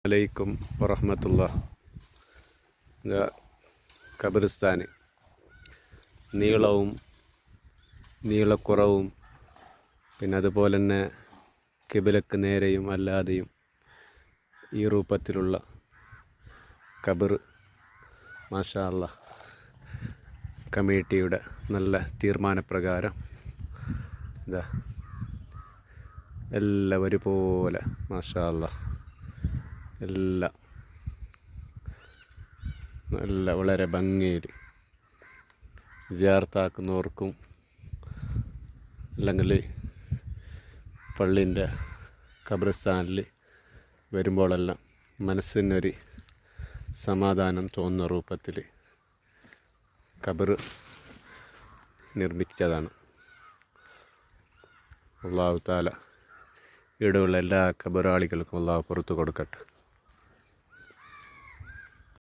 അലൈക്കും വറഹ്മത്തുള്ളാഹി. ഖബറിസ്ഥാൻ നീളക്കുറവും പിന്നെ അതുപോലെ തന്നെ കിബിലക്ക് നേരെയും അല്ലാതെയും ഈ രൂപത്തിലുള്ള ഖബർ മാഷാ അല്ലാഹ് കമ്മിറ്റിയുടെ നല്ല തീരുമാനപ്രകാരം ഇതാ എല്ലാം ഒരുപോലെ മാഷാ അല്ലാഹ് എല്ലാം നല്ല വളരെ ഭംഗിയിൽ സിയാറത്താക്കുന്നവർക്കും അല്ലെങ്കിൽ പള്ളീൻ്റെ ഖബറിസ്ഥാനിൽ വരുമ്പോഴെല്ലാം മനസ്സിനൊരു സമാധാനം തോന്നുന്ന രൂപത്തിൽ ഖബർ നിർമ്മിച്ചതാണ്. അല്ലാഹു തആല ഇവിടെയുള്ള എല്ലാ ഖബറാളികൾക്കും അല്ലാഹു പുറത്തു കൊടുക്കട്ടെ.